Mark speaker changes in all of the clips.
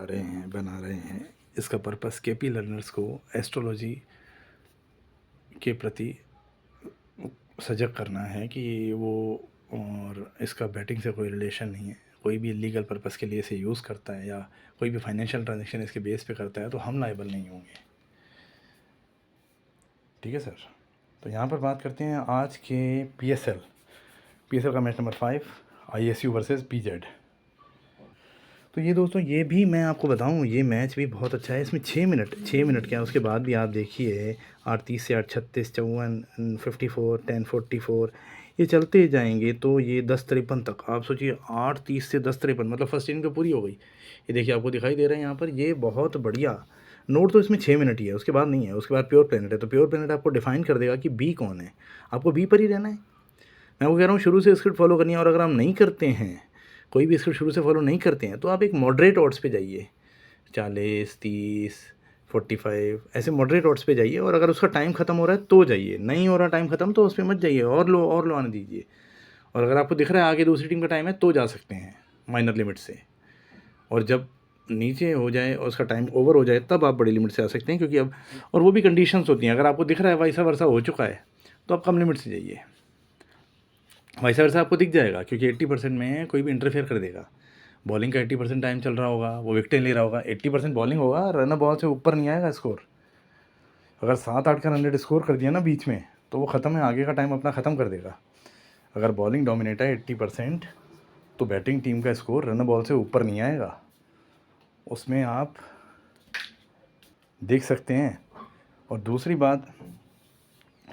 Speaker 1: बना रहे हैं, इसका पर्पस केपी लर्नर्स को एस्ट्रोलॉजी के प्रति सजग करना है कि वो, और इसका बैटिंग से कोई रिलेशन नहीं है। कोई भी लीगल पर्पस के लिए इसे यूज़ करता है या कोई भी फाइनेंशियल ट्रांजेक्शन इसके बेस पे करता है तो हम लायबल नहीं होंगे। ठीक है सर। तो यहाँ पर बात करते हैं आज के पीएसएल का match number 5, ISU versus PZ. तो ये दोस्तों, ये भी मैं आपको बताऊं, ये मैच भी बहुत अच्छा है। इसमें 6 मिनट क्या, उसके बाद भी आप देखिए 8:30 से 8:36, 54, 54, 10:44 ये चलते जाएंगे तो ये 10:53 तक। आप सोचिए 8:30 से 10:53, मतलब फर्स्ट इनिंग तो पूरी हो गई। ये देखिए आपको दिखाई दे रहा है यहाँ पर, ये बहुत बढ़िया नोट। तो इसमें 6 मिनट ही है, उसके बाद नहीं है। उसके बाद प्योर प्लेनेट है, तो प्योर प्लेनेट आपको डिफाइन कर देगा कि बी कौन है। आपको बी पर ही रहना है। मैं वो कह रहा हूँ शुरू से स्क्रिप्ट फॉलो करनी है। और अगर हम नहीं करते हैं, कोई भी स्क्रिप्ट शुरू से फॉलो नहीं करते हैं, तो आप एक मॉडरेट ऑड्स पे जाइए, 40, 30, 45 ऐसे मॉडरेट ऑड्स पे जाइए। और अगर उसका टाइम ख़त्म हो रहा है तो जाइए, नहीं हो रहा टाइम ख़त्म तो उस पर मत जाइए, और लो आने दीजिए। और अगर आपको दिख रहा है आगे दूसरी टीम का टाइम है तो जा सकते हैं माइनर लिमिट से। और जब नीचे हो जाए और उसका टाइम ओवर हो जाए तब आप बड़ी लिमिट से आ सकते हैं, क्योंकि अब, और वो भी कंडीशंस होती हैं। अगर आपको दिख रहा है वैसा वर्षा हो चुका है तो आप कम लिमिट से जाइए। वैसा वर्षा आपको दिख जाएगा, क्योंकि 80% में कोई भी इंटरफेयर कर देगा। बॉलिंग का 80% टाइम चल रहा होगा, वो विकेटें ले रहा होगा, 80% बॉलिंग होगा, रन बॉल से ऊपर नहीं आएगा स्कोर। अगर 7-8 का रन रेट स्कोर कर दिया ना बीच में, तो वो ख़त्म है, आगे का टाइम अपना ख़त्म कर देगा। अगर बॉलिंग डोमिनेट है 80%, तो बैटिंग टीम का स्कोर रन बॉल से ऊपर नहीं आएगा। उसमें आप देख सकते हैं। और दूसरी बात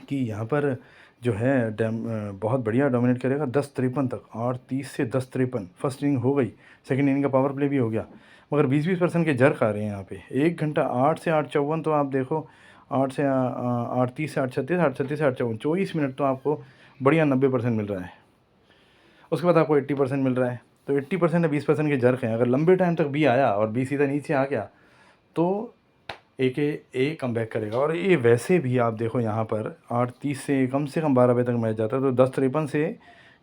Speaker 1: कि यहाँ पर जो है बहुत बढ़िया डोमिनेट करेगा 10:53 तक, 8:30 से 10:53 फर्स्ट इनिंग हो गई। सेकंड इनिंग का पावर प्ले भी हो गया, मगर 20-20% के जर्क आ रहे हैं यहाँ पे। 1 घंटा 8 से 8:54, तो आप देखो 8:30 से 8:36, 8:36 से 8:54, 24 मिनट तो आपको बढ़िया 90% मिल रहा है। उसके बाद आपको 80% मिल रहा है। तो 80% या 20% के जर्क हैं। अगर लंबे टाइम तक बी आया और बी सीधा नीचे आ गया तो ए कम बैक करेगा। और ये वैसे भी आप देखो यहाँ पर 8:30 से कम 12 बजे तक मैच जाता है, तो 10:53 से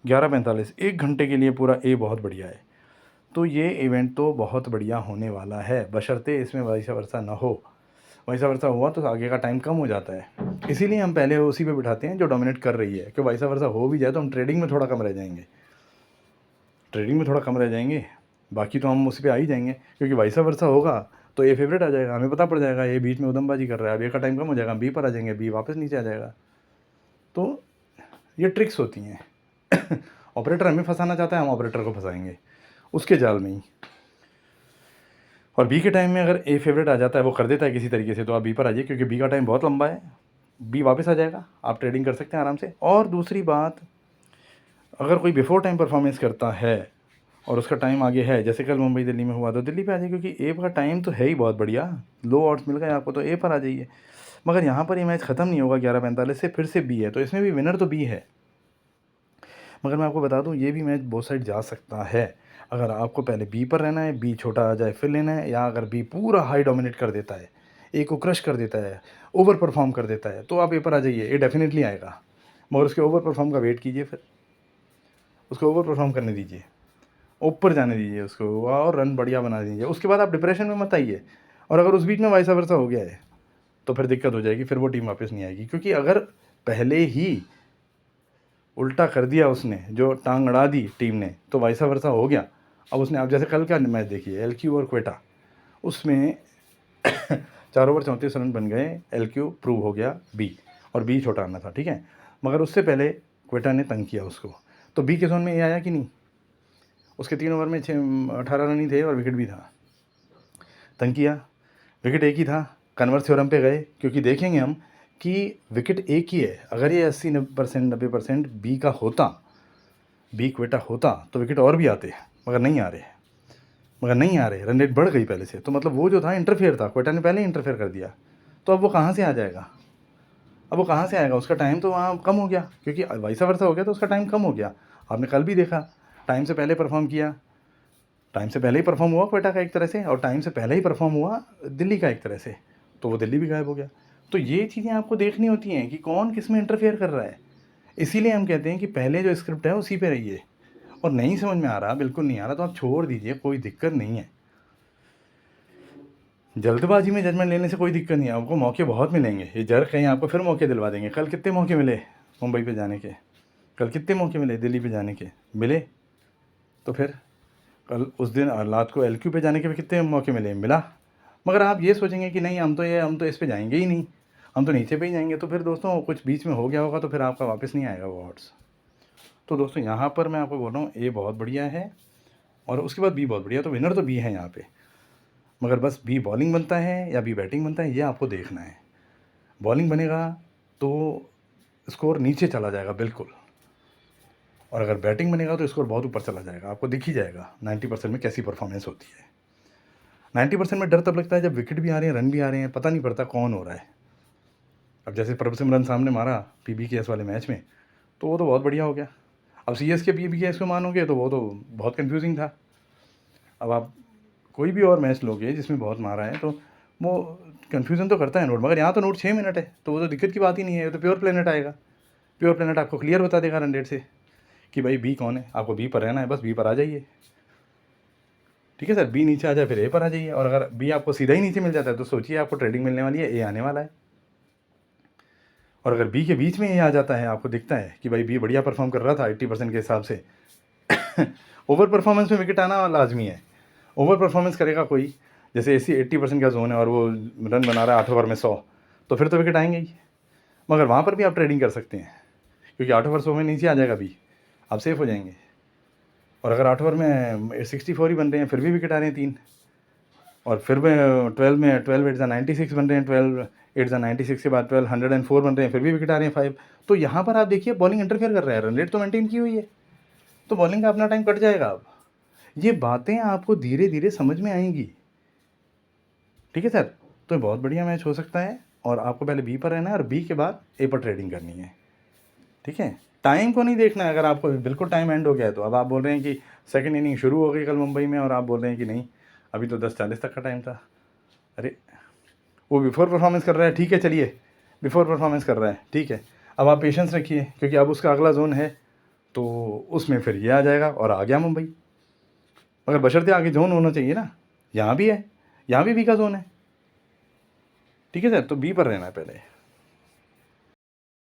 Speaker 1: 11:45 1 घंटे के लिए पूरा ए बहुत बढ़िया है। तो ये इवेंट तो बहुत बढ़िया होने वाला है, बशर्ते इसमें वैसा वर्षा ना हो। वैसा वर्षा हुआ तो आगे का टाइम कम हो जाता है, इसीलिए हम पहले उसी पे बिठाते हैं जो डोमिनेट कर रही है। कि वैसा वर्षा हो भी जाए तो हम ट्रेडिंग में थोड़ा कम रह जाएंगे, बाकी तो हम उसी पे आ ही जाएंगे। क्योंकि वैसा वर्षा होगा तो ये फेवरेट आ जाएगा, हमें पता पड़ जाएगा ये बीच में उदमबाजी कर रहा है, अब ये का टाइम कम हो जाएगा, हम बी पर आ जाएंगे, बी वापस नीचे आ जाएगा। तो ये ट्रिक्स होती हैं। ऑपरेटर हमें फंसाना चाहता है, हम ऑपरेटर को फंसाएंगे उसके जाल में ही। और बी के टाइम में अगर ए फेवरेट आ जाता है, वो कर देता है किसी तरीके से, तो आप बी पर आ जाइए, क्योंकि बी का टाइम बहुत लंबा है, बी वापस आ जाएगा, आप ट्रेडिंग कर सकते हैं आराम से। और दूसरी बात, अगर कोई बिफोर टाइम परफॉर्मेंस करता है और उसका टाइम आगे है, जैसे कल मुंबई दिल्ली में हुआ, तो दिल्ली पे आ जाइए, क्योंकि ए का टाइम तो है ही बहुत बढ़िया, लो ऑड्स मिल गए आपको तो ए पर आ जाइए। मगर यहाँ पर ये मैच ख़त्म नहीं होगा 11:45 से, फिर से बी है, तो इसमें भी विनर तो बी है। मगर मैं आपको बता दूँ, ये भी मैच बोथ साइड जा सकता है। अगर आपको पहले बी पर रहना है, बी छोटा आ जाए फिर लेना है, या अगर बी पूरा हाई डोमिनेट कर देता है, ए को क्रश कर देता है, ओवर परफॉर्म कर देता है, तो आप ए पर आ जाइए, ए डेफिनेटली आएगा। मगर उसके ओवर परफॉर्म का वेट कीजिए, फिर उसको ओवर परफॉर्म करने दीजिए, ऊपर जाने दीजिए उसको, और रन बढ़िया बना दीजिए। उसके बाद आप डिप्रेशन में मत आइए। और अगर उस बीच में वैसा वर्षा हो गया है तो फिर दिक्कत हो जाएगी, फिर वो टीम वापस नहीं आएगी। क्योंकि अगर पहले ही उल्टा कर दिया उसने, जो टांग अड़ा दी टीम ने, तो वैसा वर्षा हो गया। अब उसने, आप जैसे कल का मैच देखिए, एलक्यू और क्वेटा, उसमें 4 ओवर 34 रन बन गए, एलक्यू प्रूव हो गया बी, और बी छोटा आना था, ठीक है। मगर उससे पहले क्वेटा ने तंग किया उसको, तो बी के जोन में ए आया कि नहीं। उसके 3 ओवर में 18 रन ही थे और विकेट भी था, तंग किया। विकेट एक ही था, कन्वर्स थ्योरम पे गए, क्योंकि देखेंगे हम कि विकेट एक ही है। अगर ये 80-90% बी का होता, बी क्वेटा होता, तो विकेट और भी आते, मगर नहीं आ रहे, रन रेट बढ़ गई पहले से। तो मतलब वो जो था इंटरफेयर था, क्वेटा ने पहले ही इंटरफेयर कर दिया। तो अब वो कहाँ से आ जाएगा, उसका टाइम तो वहाँ कम हो गया, क्योंकि वैसा वर्षा हो गया तो उसका टाइम कम हो गया। आपने कल भी देखा, टाइम से पहले परफॉर्म किया, टाइम से पहले ही परफॉर्म हुआ क्वेटा का एक तरह से, और टाइम से पहले ही परफॉर्म हुआ दिल्ली का एक तरह से, तो वो दिल्ली भी गायब हो गया। तो ये चीज़ें आपको देखनी होती हैं कि कौन किस में इंटरफेयर कर रहा है। इसीलिए हम कहते हैं कि पहले जो स्क्रिप्ट है उसी पे रहिए। और नहीं समझ में आ रहा, बिल्कुल नहीं आ रहा, तो आप छोड़ दीजिए, कोई दिक्कत नहीं है। जल्दबाजी में जजमेंट लेने से कोई दिक्कत नहीं है, आपको मौके बहुत मिलेंगे। ये जर कहीं आपको फिर मौके दिलवा देंगे। कल कितने मौके मिले मुंबई पे जाने के, कल कितने मौके मिले दिल्ली पे जाने के, मिले। तो फिर कल उस दिन रात को LQ पे जाने के भी कितने मौके मिले, मिला। मगर आप ये सोचेंगे कि नहीं हम तो इस पे जाएंगे ही नहीं, हम तो नीचे पे ही जाएंगे, तो फिर दोस्तों कुछ बीच में हो गया होगा, तो फिर आपका वापस नहीं आएगा वो ऑड्स। तो दोस्तों यहाँ पर मैं आपको बोल रहा हूँ A बहुत बढ़िया है और उसके बाद B बहुत बढ़िया, तो विनर तो B है यहाँ पे। मगर बस B बॉलिंग बनता है या B बैटिंग बनता है, ये आपको देखना है। बॉलिंग बनेगा तो स्कोर नीचे चला जाएगा बिल्कुल, और अगर बैटिंग बनेगा तो स्कोर बहुत ऊपर चला जाएगा। आपको दिख ही जाएगा 90% में कैसी परफॉर्मेंस होती है। 90% में डर तब लगता है जब विकेट भी आ रहे हैं, रन भी आ रहे हैं, पता नहीं पड़ता कौन हो रहा है। अब जैसे प्रभसिमरन सामने मारा PBKS वाले मैच में, तो वो तो बहुत बढ़िया हो गया। अब CSK PBKS को मानोगे तो वो तो बहुत कन्फ्यूजिंग था। अब आप कोई भी और मैच लोगे जिसमें बहुत मारा है, तो वो कन्फ्यूज़न तो करता है नोट। मगर यहाँ तो नोट 6 मिनट है, तो वो तो दिक्कत की बात ही नहीं है। ये तो प्योर प्लेनेट आएगा। प्योर प्लेनेट आपको क्लियर बता देगा रन रेट से कि भाई B कौन है। आपको B पर रहना है, बस B पर आ जाइए। ठीक है सर, B नीचे आ जाए फिर A पर आ जाइए। और अगर B आपको सीधा ही नीचे मिल जाता है तो सोचिए आपको ट्रेडिंग मिलने वाली है, A आने वाला है। और अगर B के बीच में A आ जाता है, आपको दिखता है कि भाई B बढ़िया परफॉर्म कर रहा था 80% के हिसाब से ओवर परफॉर्मेंस में विकेट आना लाजमी है। ओवर परफॉर्मेंस करेगा कोई, जैसे ऐसी 80% का जोन है और वो रन बना रहा है 8 ओवर में 100, तो फिर तो विकेट आएंगे ही। मगर वहाँ पर भी आप ट्रेडिंग कर सकते हैं, क्योंकि 8 ओवर 100 में नीचे आ जाएगा B, आप सेफ हो जाएंगे। और अगर 8 ओवर में 64 ही बन रहे हैं फिर भी विकेट आ रहे हैं 3, और फिर में 12 8 96 बन रहे हैं, 12 8 96 के बाद 12 104 बन रहे हैं, फिर भी विकेट आ रहे हैं 5। तो यहाँ पर आप देखिए बॉलिंग इंटरफेयर कर रहा है, रन रेट तो मेंटेन की हुई है, तो बॉलिंग का अपना टाइम कट जाएगा। अब ये बातें आपको धीरे धीरे समझ में आएंगी। ठीक है सर, तो बहुत बढ़िया मैच हो सकता है, और आपको पहले B पर रहना है और B के बाद A पर ट्रेडिंग करनी है। ठीक है, टाइम को नहीं देखना है। अगर आपको बिल्कुल टाइम एंड हो गया है, तो अब आप बोल रहे हैं कि सेकंड इनिंग शुरू हो गई कल मुंबई में, और आप बोल रहे हैं कि नहीं अभी तो 10:40 तक का टाइम था। अरे वो बिफोर परफॉर्मेंस कर रहा है, ठीक है, चलिए बिफोर परफॉर्मेंस कर रहा है, ठीक है। अब आप पेशेंस रखिए, क्योंकि अब उसका अगला जोन है, तो उसमें फिर ये आ जाएगा और आ गया मुंबई। मगर बशर्ते आगे जोन होना चाहिए ना, यहाँ भी है, यहाँ भी B का जोन है। ठीक है सर, तो B पर रहना है पहले।